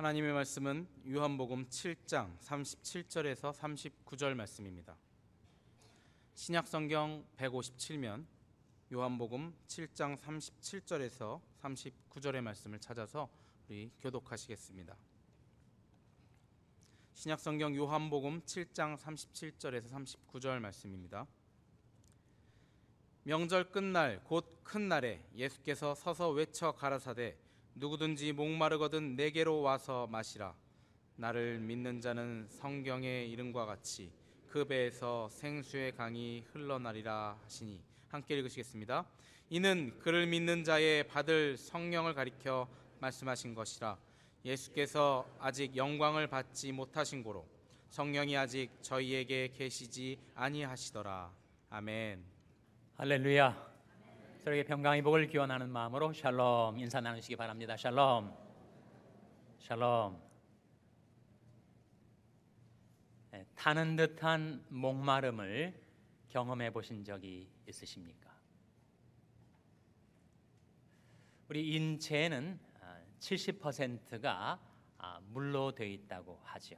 하나님의 말씀은 요한복음 7장 37절에서 39절 말씀입니다. 신약성경 157면 요한복음 7장 37절에서 39절의 말씀을 찾아서 우리 교독하시겠습니다. 신약성경 요한복음 7장 37절에서 39절 말씀입니다. 명절 끝날 곧 큰 날에 예수께서 서서 외쳐 가라사대 누구든지 목마르거든 내게로 와서 마시라. 나를 믿는 자는 성경의 이름과 같이 그 배에서 생수의 강이 흘러나리라 하시니. 함께 읽으시겠습니다. 이는 그를 믿는 자의 받을 성령을 가리켜 말씀하신 것이라. 예수께서 아직 영광을 받지 못하신 고로 성령이 아직 저희에게 계시지 아니하시더라. 아멘. 할렐루야. 서로에게 평강의 복을 기원하는 마음으로 샬롬 인사 나누시기 바랍니다. 샬롬. 샬롬. 타는 듯한 목마름을 경험해 보신 적이 있으십니까? 우리 인체에는 70%가 물로 되어 있다고 하죠.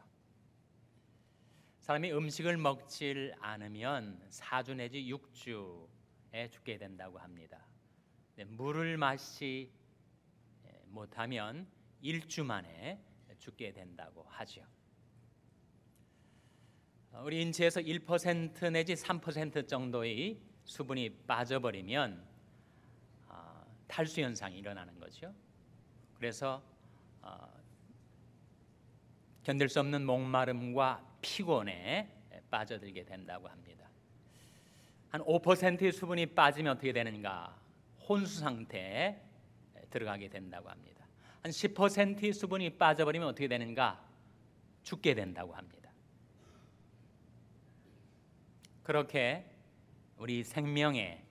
사람이 음식을 먹질 않으면 4주 내지 6주에 죽게 된다고 합니다. 물을 마시지 못하면 1주 만에 죽게 된다고 하죠. 우리 인체에서 1% 내지 3% 정도의 수분이 빠져버리면 탈수 현상이 일어나는 거죠. 그래서 견딜 수 없는 목마름과 피곤에 빠져들게 된다고 합니다. 한 5%의 수분이 빠지면 어떻게 되는가? 혼수 상태에 들어가게 된다고 합니다. 한 10%의 수분이 빠져버리면 어떻게 되는가? 죽게 된다고 합니다. 그렇게 우리 생명에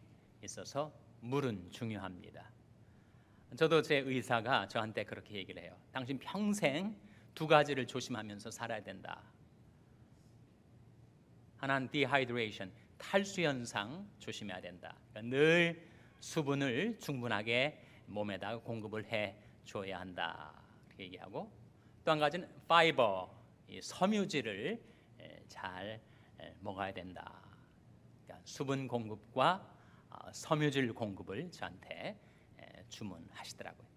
있어서 물은 중요합니다. 저도 제 의사가 저한테 그렇게 얘기를 해요. 당신 평생 두 가지를 조심하면서 살아야 된다. 하나는 dehydration, 탈수 현상 조심해야 된다. 그러니까 늘 수분을 충분하게 몸에다가 공급을 해 줘야 한다. 이렇게 얘기하고, 또 한 가지는 파이버, 섬유질을 잘 먹어야 된다. 그러니까 수분 공급과 섬유질 공급을 저한테 주문하시더라고요.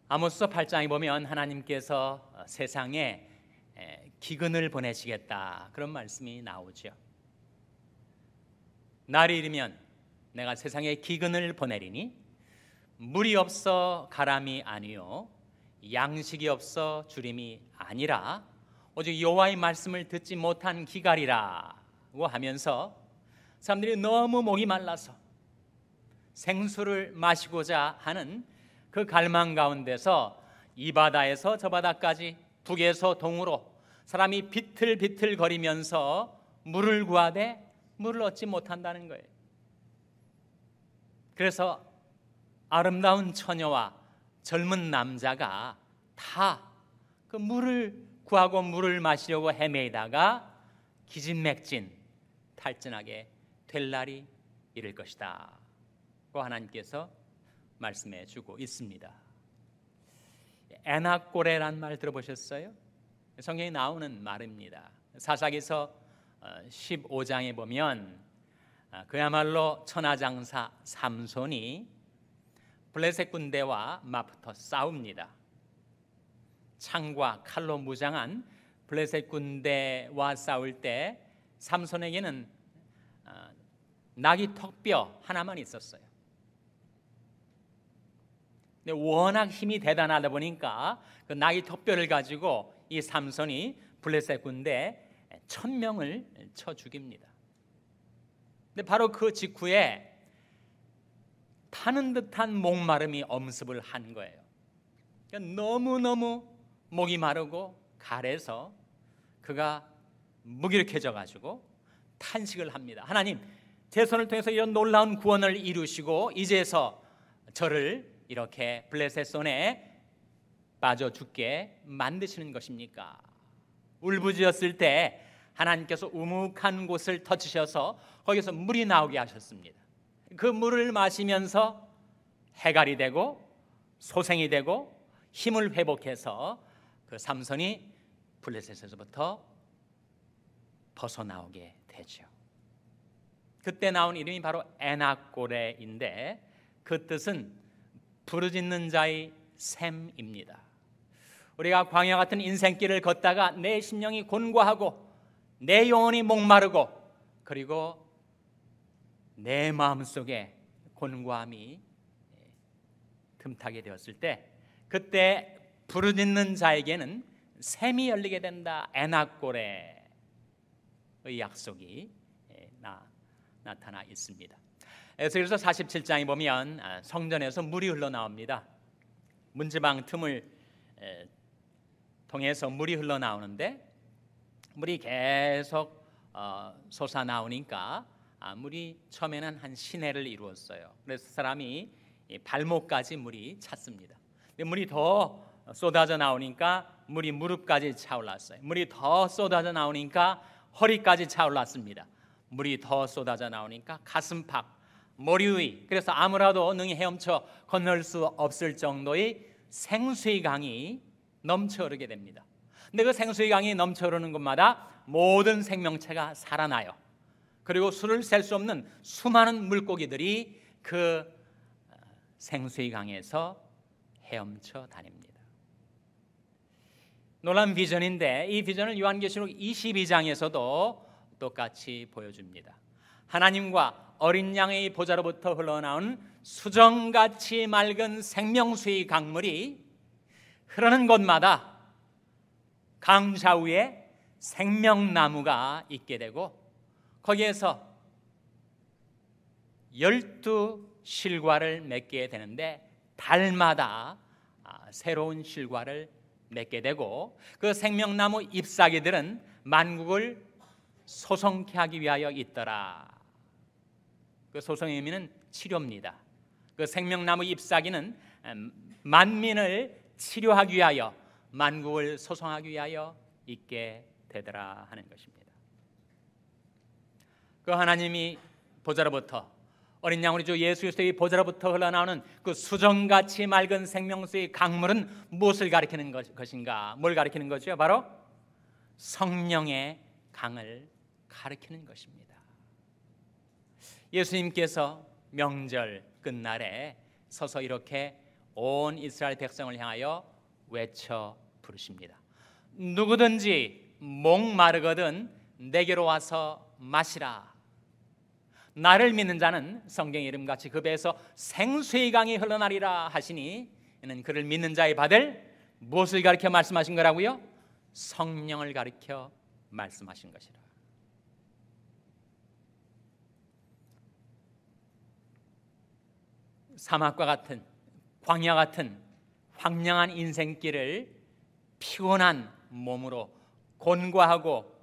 아모스서 8장에 보면 하나님께서 세상에 기근을 보내시겠다 그런 말씀이 나오죠. 날이 이르면 내가 세상에 기근을 보내리니 물이 없어 가람이 아니요 양식이 없어 주림이 아니라 오직 여호와의 말씀을 듣지 못한 기갈이라고 하면서 사람들이 너무 목이 말라서 생수를 마시고자 하는 그 갈망 가운데서 이 바다에서 저 바다까지 북에서 동으로 사람이 비틀비틀 거리면서 물을 구하되 물을 얻지 못한다는 거예요. 그래서 아름다운 처녀와 젊은 남자가 다 그 물을 구하고 물을 마시려고 헤매다가 기진맥진 탈진하게 될 날이 이를 것이다 고 하나님께서 말씀해 주고 있습니다. 에나꼬레란 말 들어보셨어요? 성경에 나오는 말입니다. 사사기서 15장에 보면 그야말로 천하장사 삼손이 블레셋 군대와 맞붙어 싸웁니다. 창과 칼로 무장한 블레셋 군대와 싸울 때 삼손에게는 나귀 턱뼈 하나만 있었어요. 근데 워낙 힘이 대단하다 보니까 그 나귀 턱뼈를 가지고 이 삼손이 블레셋 군대 1000명을 쳐 죽입니다. 근데 바로 그 직후에 타는 듯한 목마름이 엄습을 한 거예요. 그러니까 너무너무 목이 마르고 가래서 그가 무기력해져 가지고 탄식을 합니다. 하나님, 제 손을 통해서 이런 놀라운 구원을 이루시고 이제서 저를 이렇게 블레셋 손에 빠져 죽게 만드시는 것입니까? 울부짖었을 때 하나님께서 우묵한 곳을 터치셔서 거기서 물이 나오게 하셨습니다. 그 물을 마시면서 해갈이 되고 소생이 되고 힘을 회복해서 그 삼손이 블레셋에서부터 벗어나오게 되죠. 그때 나온 이름이 바로 에낙고레인데 그 뜻은 부르짖는 자의 샘입니다. 우리가 광야 같은 인생길을 걷다가 내 심령이 곤고하고 내 영혼이 목마르고 그리고 내 마음속에 곤고함이 틈타게 되었을 때 그때 부르짖는 자에게는 샘이 열리게 된다. 에낙고레의 약속이 나타나 있습니다. 에스겔서 47장에 보면 성전에서 물이 흘러나옵니다. 문지방 틈을 통해서 물이 흘러나오는데 물이 계속 솟아나오니까 물이 처음에는 한 시내를 이루었어요. 그래서 사람이 발목까지 물이 찼습니다. 근데 물이 더 쏟아져 나오니까 물이 무릎까지 차올랐어요. 물이 더 쏟아져 나오니까 허리까지 차올랐습니다. 물이 더 쏟아져 나오니까 가슴팍, 머리 위, 그래서 아무라도 능히 헤엄쳐 건널 수 없을 정도의 생수의 강이 넘쳐 흐르게 됩니다. 근데 그 생수의 강이 넘쳐 흐르는 곳마다 모든 생명체가 살아나요. 그리고 수를 셀 수 없는 수많은 물고기들이 그 생수의 강에서 헤엄쳐 다닙니다. 놀라운 비전인데 이 비전을 요한계시록 22장에서도 똑같이 보여줍니다. 하나님과 어린 양의 보좌로부터 흘러나온 수정같이 맑은 생명수의 강물이 흐르는 곳마다 강 좌우에 생명나무가 있게 되고 거기에서 12실과를 맺게 되는데 달마다 새로운 실과를 맺게 되고 그 생명나무 잎사귀들은 만국을 소성케 하기 위하여 있더라. 그 소성의 의미는 치료입니다. 그 생명나무 잎사귀는 만민을 치료하기 위하여 만국을 소성하기 위하여 있게 되더라 하는 것입니다. 그 하나님이 보좌로부터 어린 양 우리 주 예수 그리스도의 보좌로부터 흘러나오는 그 수정같이 맑은 생명수의 강물은 무엇을 가리키는 것인가? 뭘 가리키는 거죠? 바로 성령의 강을 가리키는 것입니다. 예수님께서 명절 끝날에 서서 이렇게 온 이스라엘 백성을 향하여 외쳐 부르십니다. 누구든지 목마르거든 내게로 와서 마시라. 나를 믿는 자는 성경의 이름같이 그 배에서 생수의 강이 흘러나리라 하시니 이는 그를 믿는 자의 받을 무엇을 가리켜 말씀하신 거라고요? 성령을 가리켜 말씀하신 것이라. 사막과 같은 광야 같은 황량한 인생길을 피곤한 몸으로 곤고하고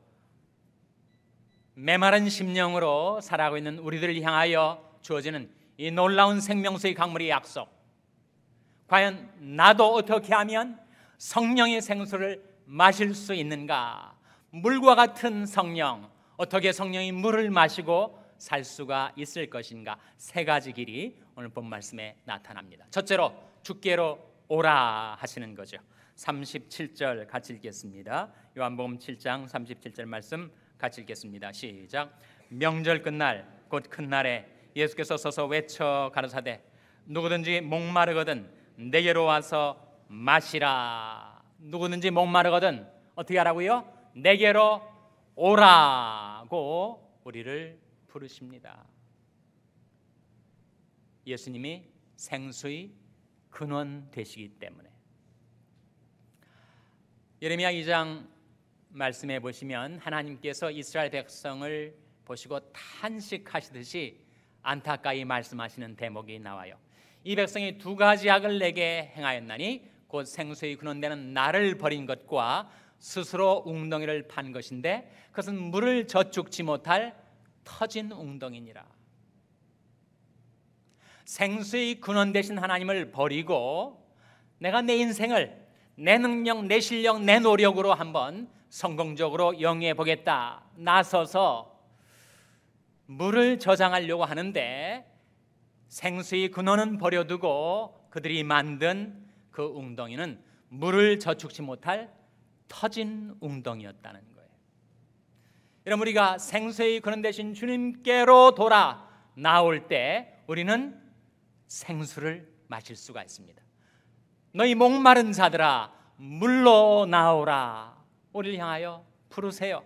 메마른 심령으로 살아가고 있는 우리들을 향하여 주어지는 이 놀라운 생명수의 강물의 약속. 과연 나도 어떻게 하면 성령의 생수를 마실 수 있는가? 물과 같은 성령, 어떻게 성령이 물을 마시고 살 수가 있을 것인가? 세 가지 길이 오늘 본 말씀에 나타납니다. 첫째로 주께로 오라 하시는 거죠. 37절 같이 읽겠습니다. 요한복음 7장 37절 말씀 같이 읽겠습니다. 시작. 명절 끝날 곧 큰 날에 예수께서 서서 외쳐 가라사대 누구든지 목마르거든 내게로 와서 마시라. 누구든지 목마르거든 어떻게 하라고요? 내게로 오라고 우리를 부르십니다. 예수님이 생수의 근원 되시기 때문에. 예레미야 2장 말씀해 보시면 하나님께서 이스라엘 백성을 보시고 탄식하시듯이 안타까이 말씀하시는 대목이 나와요. 이 백성이 두 가지 악을 내게 행하였나니 곧 생수의 근원되는 나를 버린 것과 스스로 웅덩이를 판 것인데 그것은 물을 저축지 못할 터진 웅덩이니라. 생수의 근원 되신 하나님을 버리고 내가 내 인생을 내 능력, 내 실력, 내 노력으로 한번 성공적으로 영위해 보겠다 나서서 물을 저장하려고 하는데 생수의 근원은 버려두고 그들이 만든 그 웅덩이는 물을 저축치 못할 터진 웅덩이였다는 거예요. 여러분, 우리가 생수의 근원 되신 주님께로 돌아 나올 때 우리는 생수를 마실 수가 있습니다. 너희 목마른 자들아 물로 나오라, 우리를 향하여 부르세요.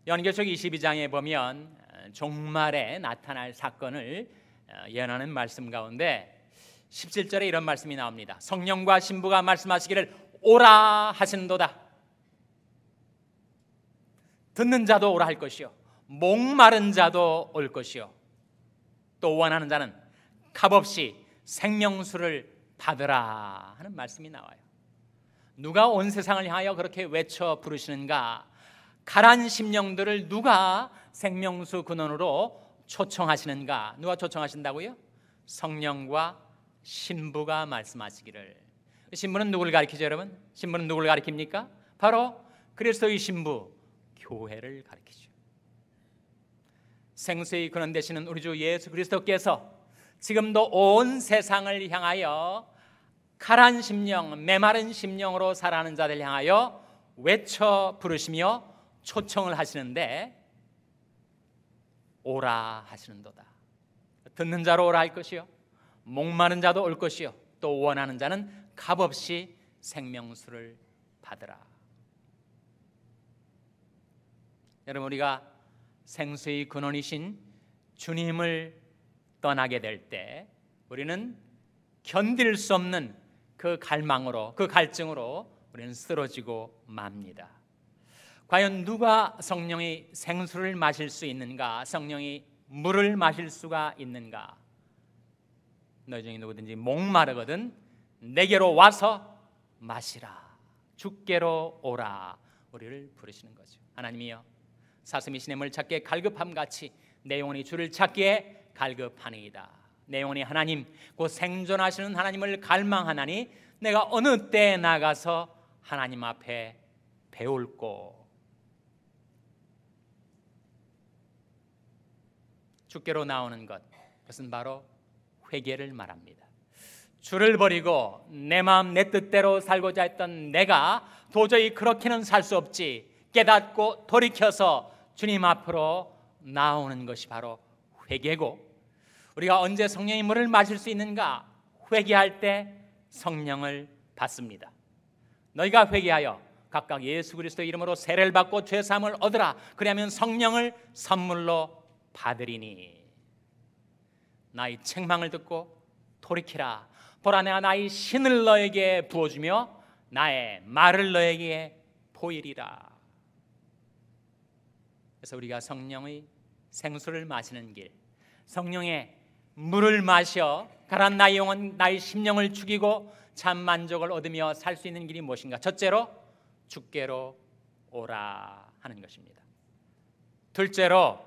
요한계시록 22장에 보면 종말에 나타날 사건을 예언하는 말씀 가운데 17절에 이런 말씀이 나옵니다. 성령과 신부가 말씀하시기를 오라 하시는도다. 듣는 자도 오라 할 것이요, 목마른 자도 올 것이요, 또 원하는 자는 값없이 생명수를 받으라 하는 말씀이 나와요. 누가 온 세상을 향하여 그렇게 외쳐 부르시는가? 가란 심령들을 누가 생명수 근원으로 초청하시는가? 누가 초청하신다고요? 성령과 신부가 말씀하시기를. 신부는 누구를 가리키죠, 여러분? 신부는 누구를 가리킵니까? 바로 그리스도의 신부, 교회를 가리키죠. 생수의 근원 되시는 우리 주 예수 그리스도께서 지금도 온 세상을 향하여 가란 심령, 메마른 심령으로 살아가는 자들 향하여 외쳐 부르시며 초청을 하시는데 오라 하시는도다. 듣는 자로 오라 할 것이요, 목마른 자도 올 것이요, 또 원하는 자는 값없이 생명수를 받으라. 여러분, 우리가 생수의 근원이신 주님을 떠나게 될 때 우리는 견딜 수 없는 그 갈망으로, 그 갈증으로 우리는 쓰러지고 맙니다. 과연 누가 성령의 생수를 마실 수 있는가? 성령의 물을 마실 수가 있는가? 너희 중에 누구든지 목마르거든 내게로 와서 마시라. 주께로 오라. 우리를 부르시는 거죠. 하나님이여, 사슴이 시냇물 찾기에 갈급함 같이 내 영혼이 주를 찾기에 갈급하니이다. 내 영혼이 하나님, 곧 생존하시는 하나님을 갈망하나니 내가 어느 때에 나가서 하나님 앞에 배울꼬. 주께로 나오는 것, 그것은 바로 회개를 말합니다. 주를 버리고 내 마음 내 뜻대로 살고자 했던 내가 도저히 그렇게는 살 수 없지 깨닫고 돌이켜서 주님 앞으로 나오는 것이 바로 회개고, 우리가 언제 성령의 물을 마실 수 있는가? 회개할 때 성령을 받습니다. 너희가 회개하여 각각 예수 그리스도의 이름으로 세례를 받고 죄사함을 얻으라. 그리하면 성령을 선물로 받으리니. 나의 책망을 듣고 돌이키라. 보라, 내가 나의 신을 너에게 부어주며 나의 말을 너에게 보이리라. 그래서 우리가 성령의 생수를 마시는 길, 성령의 물을 마셔 가란 나의 영혼, 나의 심령을 죽이고 참 만족을 얻으며 살 수 있는 길이 무엇인가? 첫째로 주께로 오라 하는 것입니다. 둘째로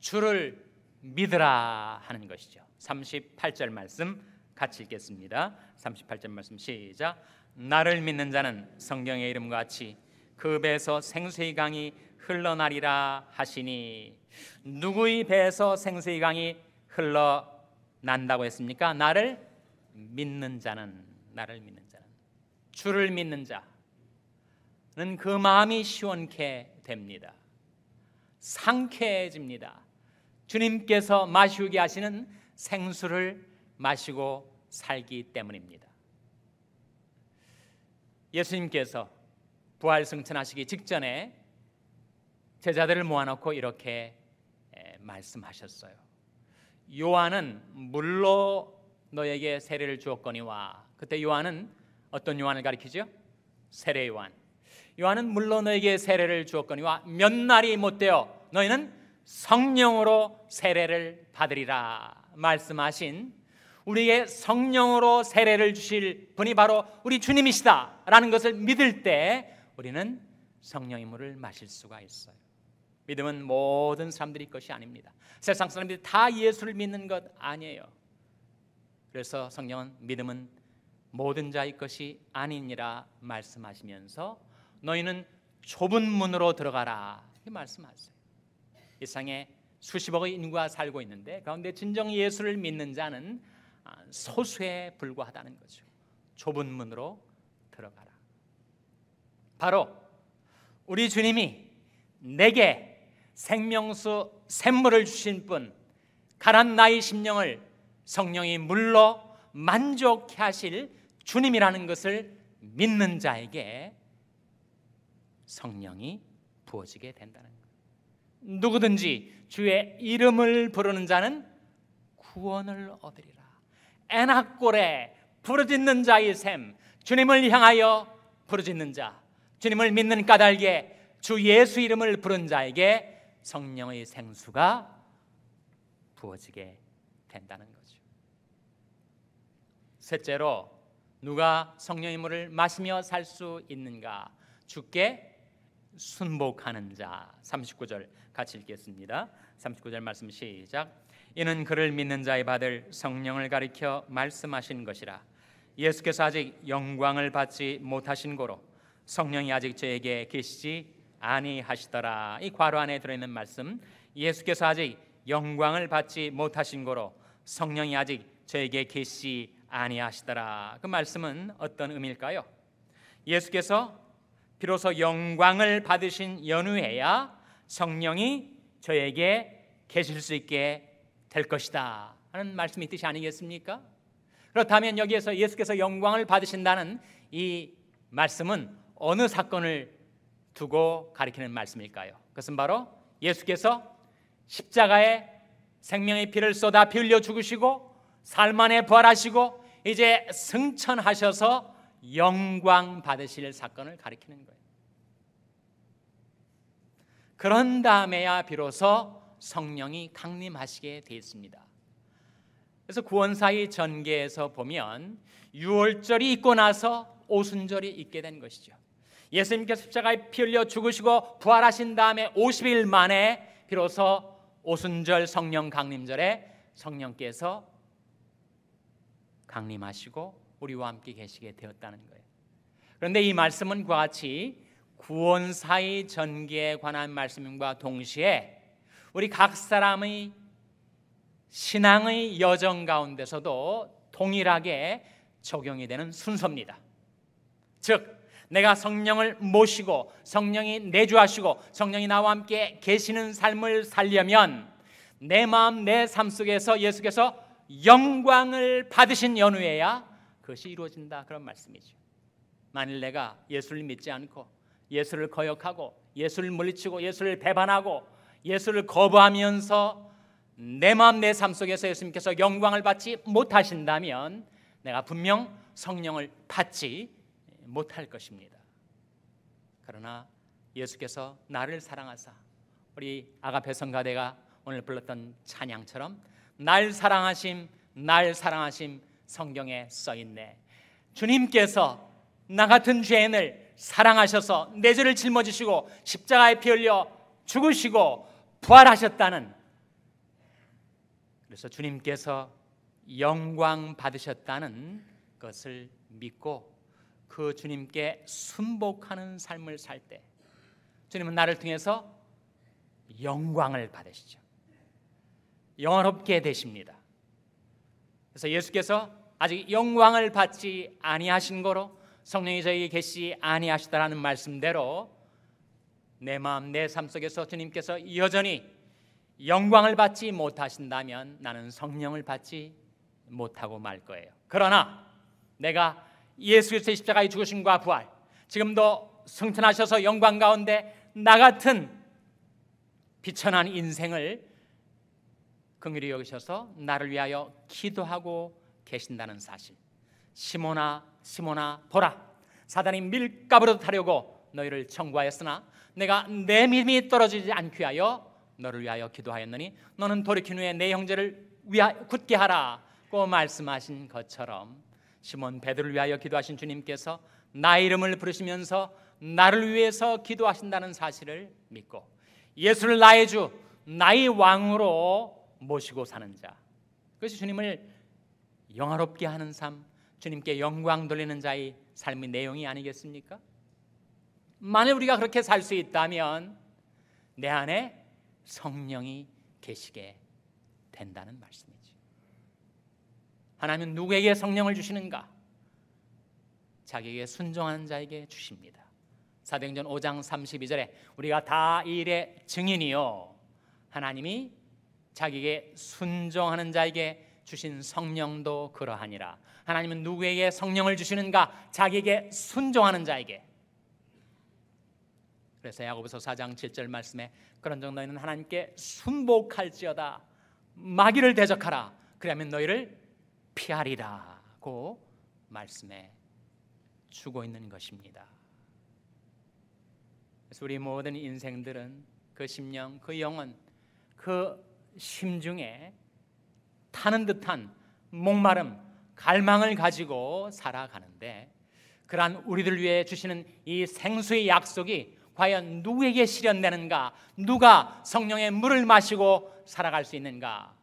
주를 믿으라 하는 것이죠. 38절 말씀 같이 읽겠습니다. 38절 말씀 시작. 나를 믿는 자는 성경의 이름과 같이 그 배에서 생수의 강이 흘러나리라 하시니. 누구의 배에서 생수의 강이 흘러난다고 했습니까? 나를 믿는 자는, 나를 믿는 자는, 주를 믿는 자는 그 마음이 시원케 됩니다. 상쾌해집니다. 주님께서 마시게 하시는 생수를 마시고 살기 때문입니다. 예수님께서 부활 승천하시기 직전에 제자들을 모아놓고 이렇게 말씀하셨어요. 요한은 물로 너에게 세례를 주었거니와. 그때 요한은 어떤 요한을 가리키죠? 세례 요한. 요한은 물로 너에게 세례를 주었거니와 몇 날이 못되어 너희는 성령으로 세례를 받으리라 말씀하신, 우리에게 성령으로 세례를 주실 분이 바로 우리 주님이시다라는 것을 믿을 때 우리는 성령의 물을 마실 수가 있어요. 믿음은 모든 사람들이 것이 아닙니다. 세상 사람들이 다 예수를 믿는 것 아니에요. 그래서 성령은 믿음은 모든 자의 것이 아니니라 말씀하시면서 너희는 좁은 문으로 들어가라 이렇게 말씀하세요. 이 세상에 수십억의 인구가 살고 있는데 가운데 진정 예수를 믿는 자는 소수에 불과하다는 거죠. 좁은 문으로 들어가라. 바로 우리 주님이 내게 생명수 샘물을 주신 분, 가난 나의 심령을 성령이 물로 만족케 하실 주님이라는 것을 믿는 자에게 성령이 부어지게 된다는 거예요. 누구든지 주의 이름을 부르는 자는 구원을 얻으리라. 애낙골에 부르짖는 자의 샘, 주님을 향하여 부르짖는 자, 주님을 믿는 까닭에 주 예수 이름을 부른 자에게 성령의 생수가 부어지게 된다는 거죠. 셋째로, 누가 성령의 물을 마시며 살 수 있는가? 주께 순복하는 자. 39절 같이 읽겠습니다. 39절 말씀 시작. 이는 그를 믿는 자의 받을 성령을 가리켜 말씀하신 것이라. 예수께서 아직 영광을 받지 못하신 고로 성령이 아직 저에게 계시지 아니하시더라. 이 괄호 안에 들어있는 말씀, 예수께서 아직 영광을 받지 못하신 고로 성령이 아직 저에게 계시지 아니하시더라. 그 말씀은 어떤 의미일까요? 예수께서 비로소 영광을 받으신 연후에야 성령이 저에게 계실 수 있게 될 것이다 하는 말씀이 뜻이 아니겠습니까? 그렇다면 여기에서 예수께서 영광을 받으신다는 이 말씀은 어느 사건을 두고 가리키는 말씀일까요? 그것은 바로 예수께서 십자가에 생명의 피를 쏟아 피 흘려 죽으시고 삶 안에 부활하시고 이제 승천하셔서 영광 받으실 사건을 가리키는 거예요. 그런 다음에야 비로소 성령이 강림하시게 되었습니다. 그래서 구원사의 전개에서 보면 유월절이 있고 나서 오순절이 있게 된 것이죠. 예수님께서 십자가에 피 흘려 죽으시고 부활하신 다음에 50일 만에 비로소 오순절 성령 강림절에 성령께서 강림하시고 우리와 함께 계시게 되었다는 거예요. 그런데 이 말씀은 그와 같이 구원사의 전개에 관한 말씀과 동시에 우리 각 사람의 신앙의 여정 가운데서도 동일하게 적용이 되는 순서입니다. 즉, 내가 성령을 모시고 성령이 내주하시고 성령이 나와 함께 계시는 삶을 살려면 내 마음 내 삶 속에서 예수께서 영광을 받으신 연후에야 그것이 이루어진다, 그런 말씀이죠. 만일 내가 예수를 믿지 않고 예수를 거역하고 예수를 물리치고 예수를 배반하고 예수를 거부하면서 내 마음 내 삶 속에서 예수님께서 영광을 받지 못하신다면 내가 분명 성령을 받지 못할 것입니다. 그러나 예수께서 나를 사랑하사, 우리 아가페 성가대가 오늘 불렀던 찬양처럼 날 사랑하심 성경에 써있네. 주님께서 나 같은 죄인을 사랑하셔서 내 죄를 짊어지시고 십자가에 피 흘려 죽으시고 부활하셨다는, 그래서 주님께서 영광 받으셨다는 것을 믿고 그 주님께 순복하는 삶을 살 때 주님은 나를 통해서 영광을 받으시죠. 영원롭게 되십니다. 그래서 예수께서 아직 영광을 받지 아니하신 거로 성령이 저에게 계시지 아니하시다라는 말씀대로 내 마음 내 삶 속에서 주님께서 여전히 영광을 받지 못하신다면 나는 성령을 받지 못하고 말 거예요. 그러나 내가 예수 그리스도의 십자가의 죽으심과 부활, 지금도 승천하셔서 영광 가운데 나 같은 비천한 인생을 긍휼히 여기셔서 나를 위하여 기도하고 계신다는 사실, 시몬아 시몬아 보라, 사단이 밀가부로 타려고 너희를 청구하였으나 내가 내 믿음이 떨어지지 않게 하여 너를 위하여 기도하였느니 너는 돌이킨 후에 내 형제를 굳게 하라고 말씀하신 것처럼 시몬 베드로를 위하여 기도하신 주님께서 나의 이름을 부르시면서 나를 위해서 기도하신다는 사실을 믿고 예수를 나의 주, 나의 왕으로 모시고 사는 자, 그것이 주님을 영화롭게 하는 삶, 주님께 영광 돌리는 자의 삶의 내용이 아니겠습니까? 만일 우리가 그렇게 살 수 있다면 내 안에 성령이 계시게 된다는 말씀이죠. 하나님은 누구에게 성령을 주시는가? 자기에게 순종하는 자에게 주십니다. 사도행전 5장 32절에 우리가 다 이 일의 증인이요 하나님이 자기에게 순종하는 자에게 주신 성령도 그러하니라. 하나님은 누구에게 성령을 주시는가? 자기에게 순종하는 자에게. 그래서 야고보서 4장 7절 말씀에 그런즉 너희는 하나님께 순복할지어다 마귀를 대적하라 그러면 너희를 피하리라고 말씀해 주고 있는 것입니다. 그래서 우리 모든 인생들은 그 심령, 그 영혼, 그 심중에 타는 듯한 목마름, 갈망을 가지고 살아가는데 그러한 우리들 위해 주시는 이 생수의 약속이 과연 누구에게 실현되는가? 누가 성령의 물을 마시고 살아갈 수 있는가?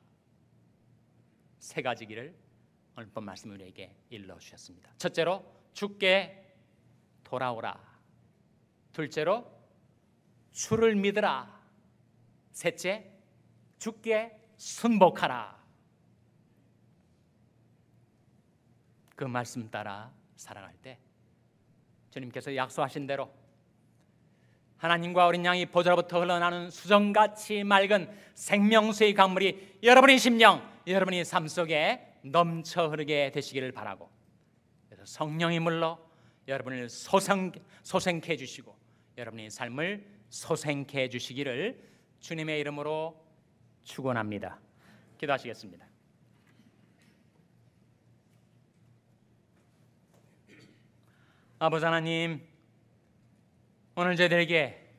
세 가지 길을 오늘 본 말씀 우리에게 일러주셨습니다. 첫째로 주께 돌아오라. 둘째로 주를 믿으라. 셋째 주께 순복하라. 그 말씀 따라 살아갈 때 주님께서 약속하신 대로 하나님과 어린 양이 보좌로부터 흘러나오는 수정같이 맑은 생명수의 강물이 여러분의 심령, 여러분의 삶 속에 넘쳐 흐르게 되시기를 바라고, 그래서 성령의 물로 여러분을 소생케 해주시고 여러분의 삶을 소생케 해주시기를 주님의 이름으로 축원합니다. 기도하시겠습니다. 아버지 하나님, 오늘 저희들에게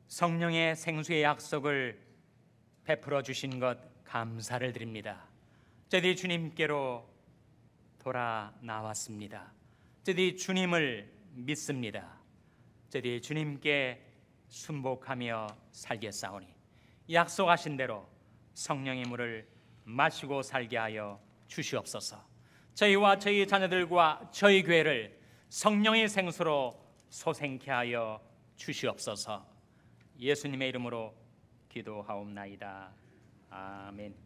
성령의 생수의 약속을 베풀어 주신 것 감사를 드립니다. 저희들이 주님께로 돌아 나왔습니다. 저희들이 주님을 믿습니다. 저희들이 주님께 순복하며 살겠사오니 약속하신 대로 성령의 물을 마시고 살게 하여 주시옵소서. 저희와 저희 자녀들과 저희 교회를 성령의 생수로 소생케 하여 주시옵소서. 예수님의 이름으로 기도하옵나이다. 아멘.